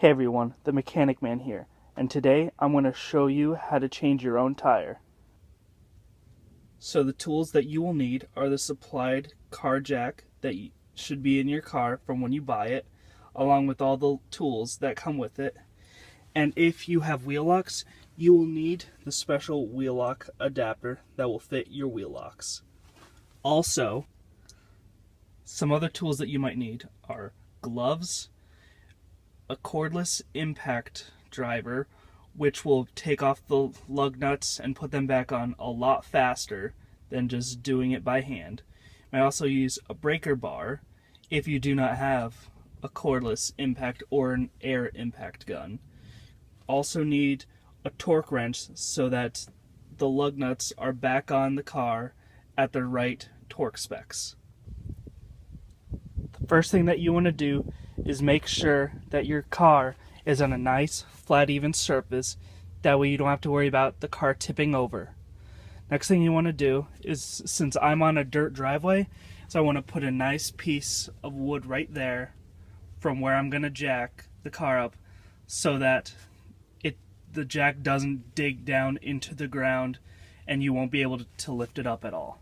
Hey everyone, the Mechanic Man here, and today I'm going to show you how to change your own tire. So the tools that you will need are the supplied car jack that should be in your car from when you buy it, along with all the tools that come with it. And if you have wheel locks, you will need the special wheel lock adapter that will fit your wheel locks. Also, some other tools that you might need are gloves, a cordless impact driver, which will take off the lug nuts and put them back on a lot faster than just doing it by hand. You might also use a breaker bar if you do not have a cordless impact or an air impact gun. Also need a torque wrench so that the lug nuts are back on the car at the right torque specs. The first thing that you want to do is make sure that your car is on a nice, flat, even surface. That way you don't have to worry about the car tipping over. Next thing you want to do is, since I'm on a dirt driveway, so I want to put a nice piece of wood right there from where I'm going to jack the car up so that the jack doesn't dig down into the ground and you won't be able to lift it up at all.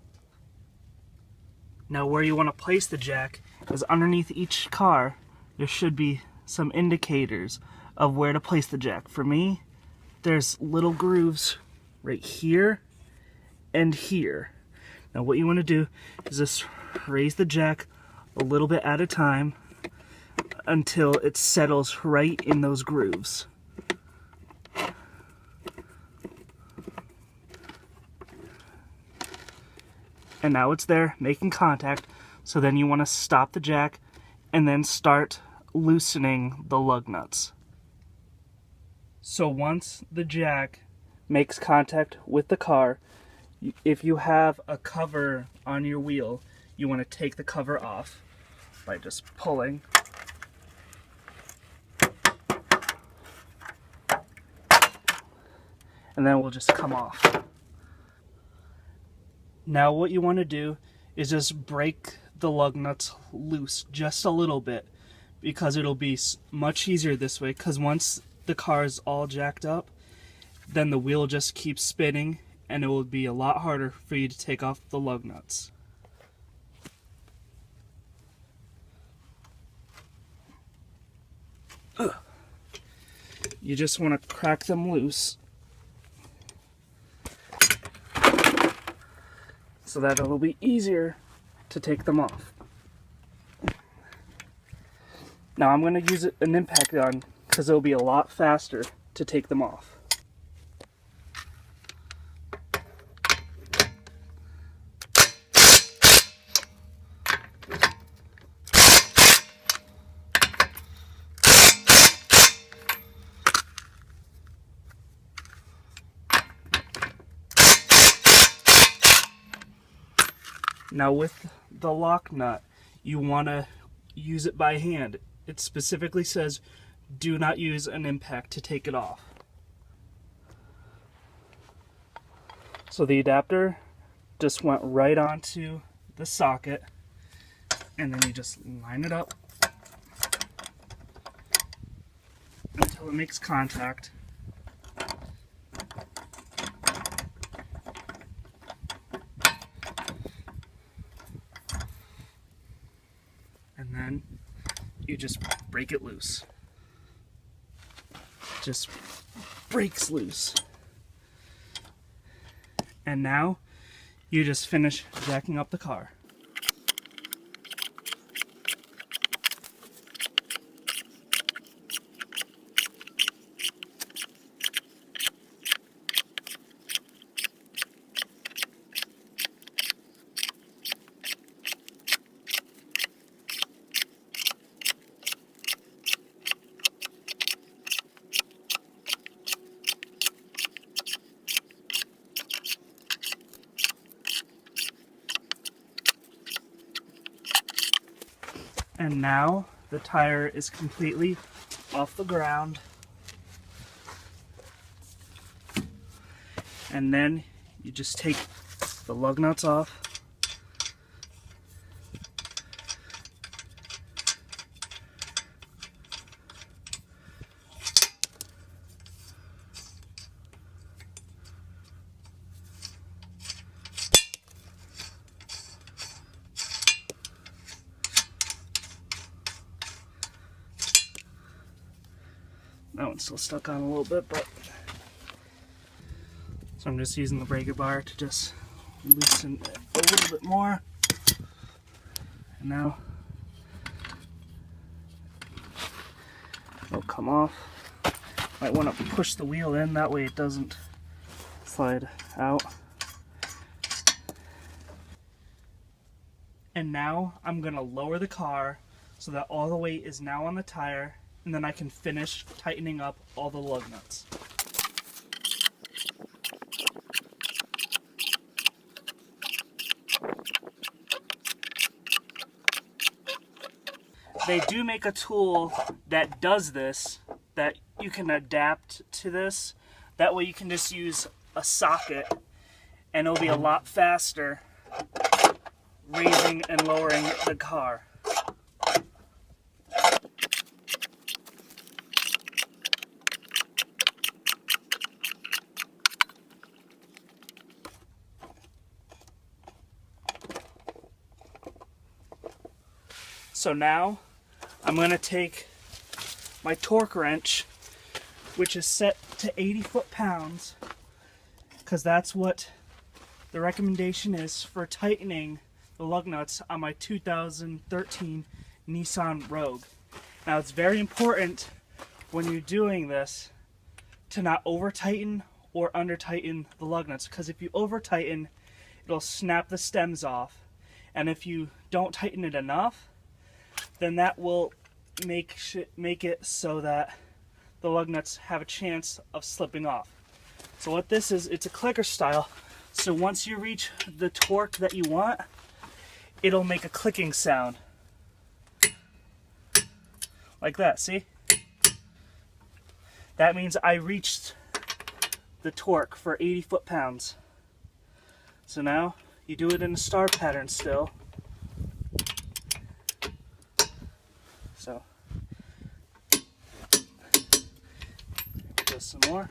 Now where you want to place the jack is underneath each car. There should be some indicators of where to place the jack. For me, there's little grooves right here and here. Now what you want to do is just raise the jack a little bit at a time until it settles right in those grooves. And now it's there making contact, so then you want to stop the jack and then start loosening the lug nuts. So once the jack makes contact with the car, if you have a cover on your wheel, you want to take the cover off by just pulling. And then it will just come off. Now what you want to do is just break the lug nuts loose just a little bit, because it'll be much easier this way, because once the car is all jacked up, then the wheel just keeps spinning and it will be a lot harder for you to take off the lug nuts. You just want to crack them loose so that it'll be easier to take them off. Now I'm going to use an impact gun because it'll be a lot faster to take them off. Now with the lock nut, you want to use it by hand. It specifically says do not use an impact to take it off. So the adapter just went right onto the socket, and then you just line it up until it makes contact. And then you just break it loose. Just breaks loose. And now you just finish jacking up the car. And now the tire is completely off the ground. And then you just take the lug nuts off. That one's still stuck on a little bit, but so I'm just using the breaker bar to just loosen it a little bit more. And now it'll come off. Might want to push the wheel in, that way it doesn't slide out. And now I'm going to lower the car so that all the weight is now on the tire, and then I can finish tightening up all the lug nuts. They do make a tool that does this, that you can adapt to this. That way you can just use a socket and it'll be a lot faster raising and lowering the car. So now I'm going to take my torque wrench, which is set to 80 foot-pounds, because that's what the recommendation is for tightening the lug nuts on my 2013 Nissan Rogue. Now it's very important when you're doing this to not over tighten or under tighten the lug nuts, because if you over tighten, it'll snap the stems off, and if you don't tighten it enough, then that will make it so that the lug nuts have a chance of slipping off. So what this is, it's a clicker style. So once you reach the torque that you want, it'll make a clicking sound. Like that, see? That means I reached the torque for 80 foot-pounds. So now you do it in a star pattern still. So just some more.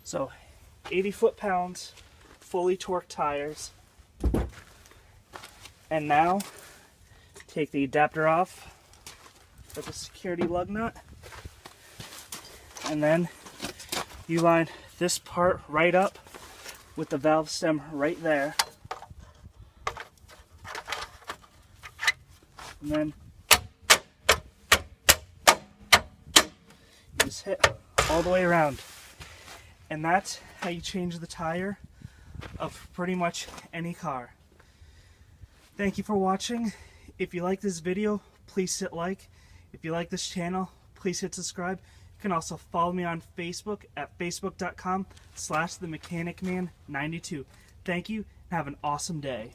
So 80 foot-pounds, fully torqued tires. And now take the adapter off for the security lug nut, and then you line this part right up with the valve stem right there, and then you just hit all the way around, and that's how you change the tire of pretty much any car. Thank you for watching. If you like this video, please hit like. If you like this channel, please hit subscribe. You can also follow me on Facebook at facebook.com/themechanicman92. Thank you, and have an awesome day.